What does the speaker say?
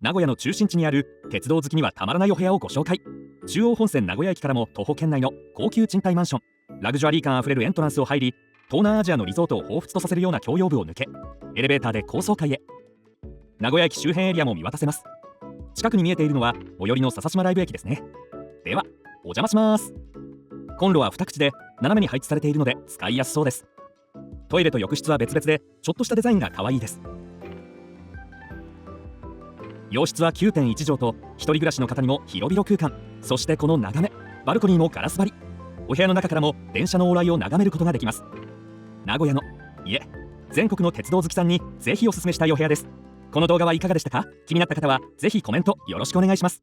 名古屋の中心地にある鉄道好きにはたまらないお部屋をご紹介。中央本線名古屋駅からも徒歩圏内の高級賃貸マンション。ラグジュアリー感あふれるエントランスを入り、東南アジアのリゾートを彷彿とさせるような共用部を抜け、エレベーターで高層階へ。名古屋駅周辺エリアも見渡せます。近くに見えているのは最寄りの笹島ライブ駅ですね。ではお邪魔します。コンロは2口で斜めに配置されているので使いやすそうです。トイレと浴室は別々でちょっとしたデザインが可愛いです。洋室は 9.1 畳と一人暮らしの方にも広々空間。そしてこの眺め、バルコニーもガラス張り。お部屋の中からも電車の往来を眺めることができます。名古屋の、いえ全国の鉄道好きさんにぜひおすすめしたいお部屋です。この動画はいかがでしたか？気になった方はぜひコメントよろしくお願いします。